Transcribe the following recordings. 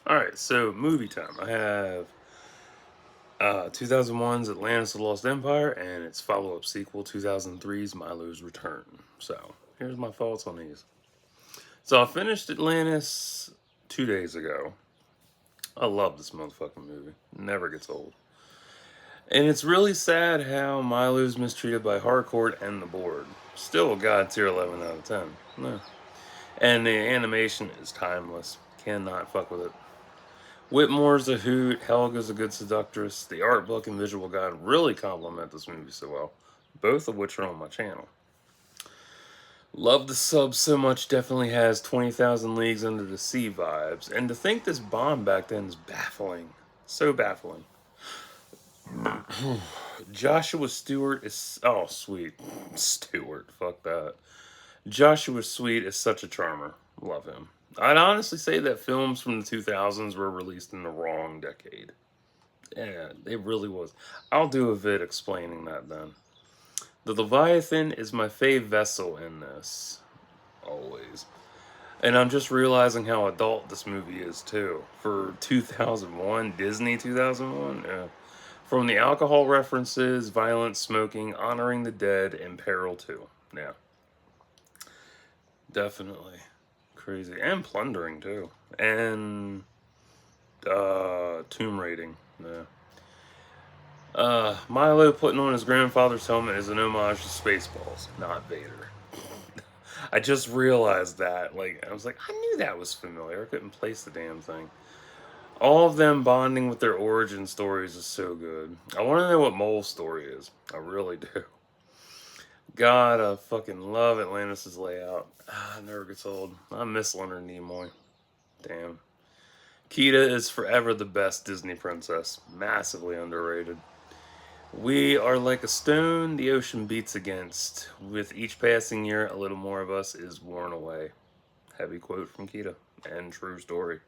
All right, so movie time. I have 2001's Atlantis: The Lost Empire and its follow-up sequel, 2003's Milo's Return. So here's my thoughts on these. So I finished Atlantis 2 days ago. I love this motherfucking movie. Never gets old. And it's really sad how Milo's mistreated by Harcourt and the board. Still a god tier 11 out of 10. No. And the animation is timeless. Cannot fuck with it. Whitmore's a hoot. Helga's a good seductress. The art book and visual guide really complement this movie so well. Both of which are on my channel. Love the sub so much, definitely has 20,000 Leagues Under the Sea vibes. And to think this bombed back then is baffling. So baffling. Joshua Stewart is. Oh, sweet. Stewart, fuck that. Joshua Sweet is such a charmer. Love him. I'd honestly say that films from the 2000s were released in the wrong decade. Yeah, it really was. I'll do a vid explaining that then. The Leviathan is my fave vessel in this. Always. And I'm just realizing how adult this movie is too. For 2001, Disney 2001, yeah. From the alcohol references, violence, smoking, honoring the dead, and peril too. Yeah, definitely. Crazy. And plundering too. And tomb raiding. Yeah. Milo putting on his grandfather's helmet is an homage to Spaceballs, not Vader. I just realized that. Like, I was like, I knew that was familiar. I couldn't place the damn thing. All of them bonding with their origin stories is so good. I want to know what Mole's story is. I really do. God, I fucking love Atlantis' layout. It never gets old. I miss Leonard Nimoy. Damn. Kida is forever the best Disney princess. Massively underrated. We are like a stone the ocean beats against. With each passing year, a little more of us is worn away. Heavy quote from Kida. And true story.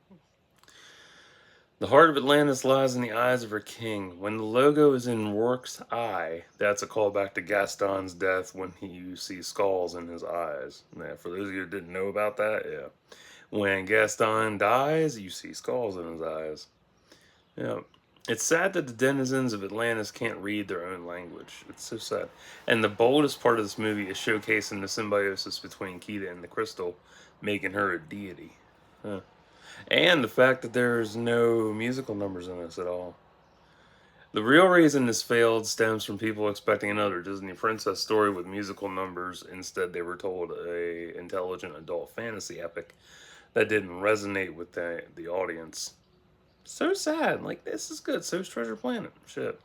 The heart of Atlantis lies in the eyes of her king. When the logo is in Rourke's eye, that's a callback to Gaston's death when you see skulls in his eyes. Yeah, for those of you who didn't know about that, yeah. When Gaston dies, you see skulls in his eyes. Yeah. It's sad that the denizens of Atlantis can't read their own language. It's so sad. And the boldest part of this movie is showcasing the symbiosis between Kida and the crystal, making her a deity. Huh. And the fact that there's no musical numbers in this at all. The real reason this failed stems from people expecting another Disney princess story with musical numbers. Instead, they were told a intelligent adult fantasy epic that didn't resonate with the audience. So sad. Like, this is good. So's Treasure Planet. Shit.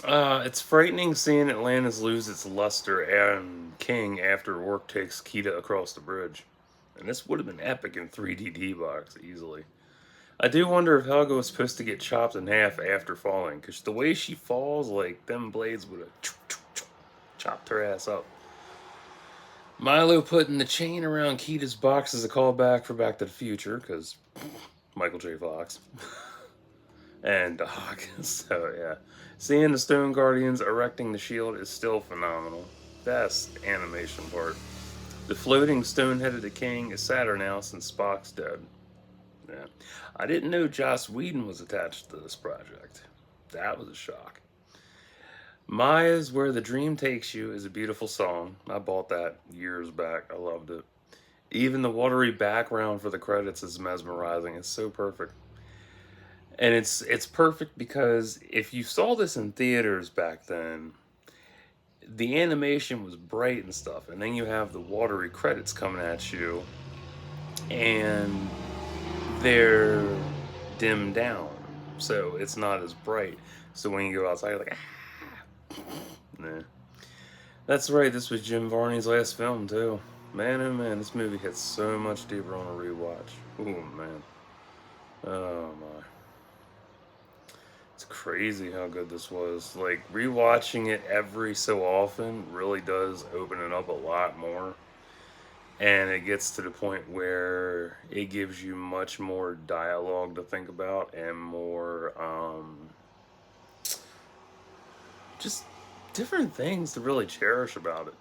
It's frightening seeing Atlantis lose its luster and king after Rourke takes Kida across the bridge. And this would have been epic in 3D D-Box, easily. I do wonder if Helga was supposed to get chopped in half after falling, because the way she falls, like, them blades would have chopped her ass up. Milo putting the chain around Kida's box is a callback for Back to the Future, because Michael J. Fox. And Doc. So, yeah. Seeing the Stone Guardians erecting the shield is still phenomenal. Best animation part. The floating stone-headed king is sadder now since Spock's dead. Yeah. I didn't know Joss Whedon was attached to this project. That was a shock. Maya's Where the Dream Takes You is a beautiful song. I bought that years back. I loved it. Even the watery background for the credits is mesmerizing. It's so perfect. And it's perfect because if you saw this in theaters back then, the animation was bright and stuff, and then you have the watery credits coming at you, and they're dimmed down, so it's not as bright. So when you go outside, you're like, ah. Nah. That's right, this was Jim Varney's last film, too. Man, oh man, this movie hits so much deeper on a rewatch. Oh man. Oh my. It's crazy how good this was. Like, rewatching it every so often really does open it up a lot more. And it gets to the point where it gives you much more dialogue to think about and more, just different things to really cherish about it.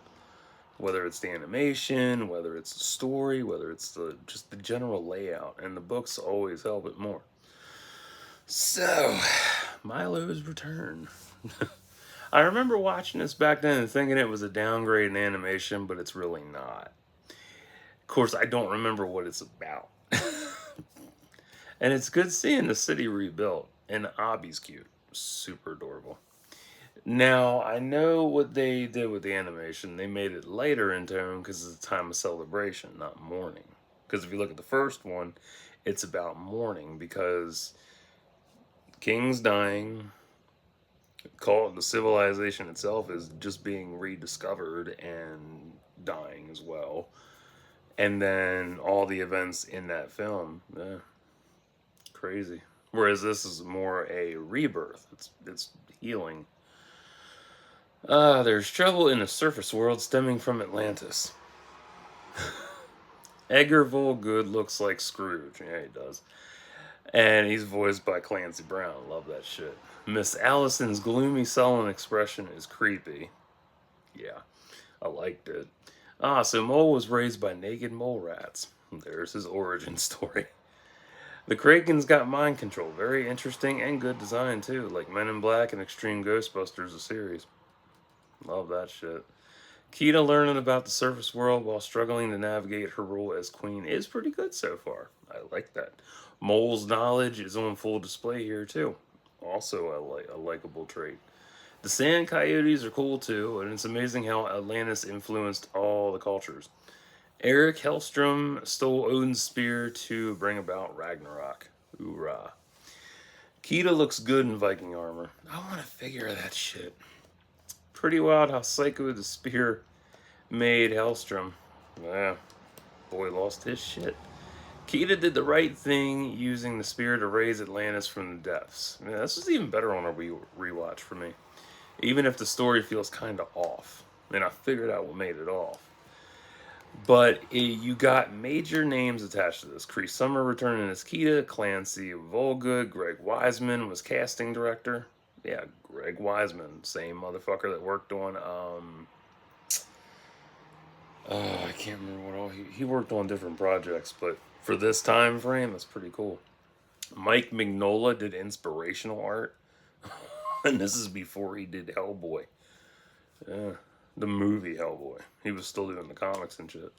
Whether it's the animation, whether it's the story, whether it's just the general layout, and the books always help it more. So, Milo's Return. I remember watching this back then and thinking it was a downgrade in animation, but it's really not. Of course, I don't remember what it's about. And it's good seeing the city rebuilt, and Obby's cute. Super adorable. Now, I know what they did with the animation. They made it lighter in tone because it's a time of celebration, not mourning. Because if you look at the first one, it's about mourning because king's dying, call the civilization itself is just being rediscovered and dying as well. And then all the events in that film, crazy. Whereas this is more a rebirth. It's healing. There's trouble in the surface world stemming from Atlantis. Edgar Volgood looks like Scrooge. Yeah, he does. And he's voiced by Clancy Brown. Love that shit. Miss Allison's gloomy, sullen expression is creepy. Yeah, I liked it. So Mole was raised by naked mole rats. There's his origin story. The Kraken's got mind control. Very interesting and good design, too. Like Men in Black and Extreme Ghostbusters, a series. Love that shit. Kita learning about the surface world while struggling to navigate her role as queen is pretty good so far. I like that. Mole's knowledge is on full display here, too. Also, a likable trait. The sand coyotes are cool too, and it's amazing how Atlantis influenced all the cultures. Eric Hellstrom stole Odin's spear to bring about Ragnarok. Hoorah. Kita looks good in Viking armor. I want to figure that shit. Pretty wild how Psycho the spear made Hellstrom. Yeah, boy lost his shit. Kita did the right thing using the spear to raise Atlantis from the depths. Yeah, this is even better on a rewatch for me. Even if the story feels kind of off. And I figured out what made it off. But you got major names attached to this. Cree Summer returning as Kita, Clancy Volgood, Greg Wiseman was casting director. Yeah, Greg Wiseman, same motherfucker that worked on I can't remember what all he worked on different projects, but for this time frame, that's pretty cool. Mike Mignola did inspirational art. And this is before he did Hellboy. Yeah, the movie Hellboy. He was still doing the comics and shit.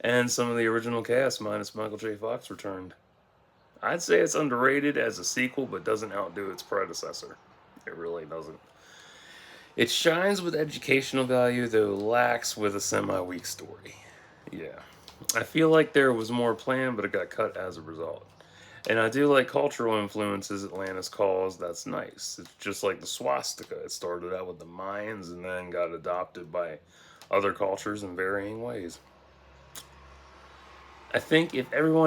And some of the original cast, minus Michael J. Fox, returned. I'd say it's underrated as a sequel, but doesn't outdo its predecessor. It really doesn't. It shines with educational value, though lacks with a semi-weak story. Yeah. I feel like there was more planned, but it got cut as a result. And I do like cultural influences Atlantis calls. That's nice. It's just like the swastika. It started out with the Mayans and then got adopted by other cultures in varying ways. I think if everything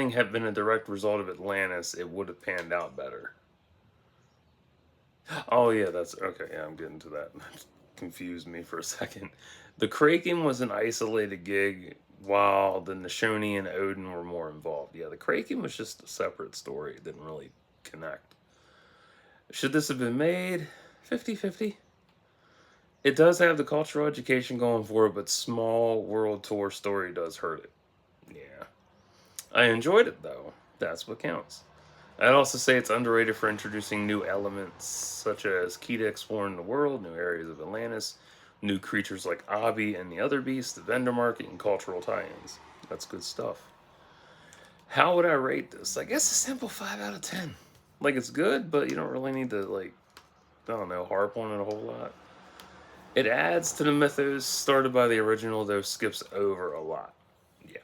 had been a direct result of Atlantis, it would have panned out better. Oh yeah, that's okay. Yeah, I'm getting to that. Confused me for a second. The Kraken was an isolated gig, while the Nishoni and Odin were more involved. Yeah, the Kraken was just a separate story. It didn't really connect. Should this have been made 50-50? It does have the cultural education going for it, but small world tour story does hurt it. Yeah. I enjoyed it, though. That's what counts. I'd also say it's underrated for introducing new elements, such as Kita exploring the world, new areas of Atlantis, new creatures like Abby and the other beasts, the vendor market, and cultural tie-ins. That's good stuff. How would I rate this? I guess a simple 5 out of 10. Like, it's good, but you don't really need to, like, I don't know, harp on it a whole lot. It adds to the mythos started by the original, though skips over a lot. Yeah.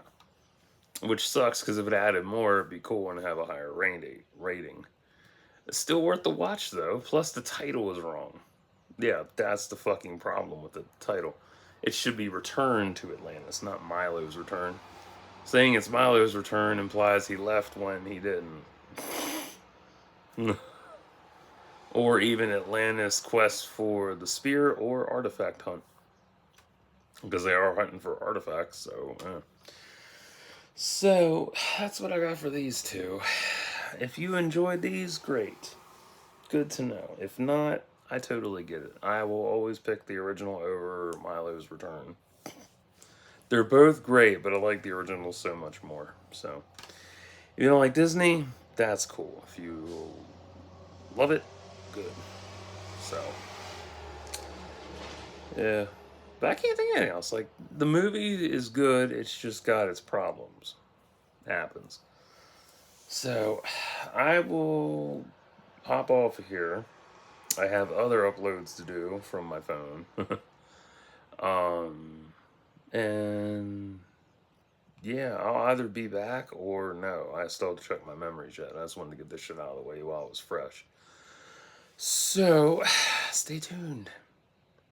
Which sucks, because if it added more, it'd be cool and have a higher rating. It's still worth the watch, though. Plus, the title is wrong. Yeah, that's the fucking problem with the title. It should be Return to Atlantis, not Milo's Return. Saying it's Milo's Return implies he left when he didn't. Or even Atlantis' quest for the spear or artifact hunt. Because they are hunting for artifacts, so... So, that's what I got for these two. If you enjoyed these, great. Good to know. If not, I totally get it. I will always pick the original over Milo's Return. They're both great, but I like the original so much more. So, if you don't like Disney, that's cool. If you love it, good. So, yeah. But I can't think of anything else. Like, the movie is good, it's just got its problems. Happens. So, I will hop off of here. I have other uploads to do from my phone. um, and yeah, I'll either be back or no. I still have to check my memories yet. I just wanted to get this shit out of the way while it was fresh. So, stay tuned.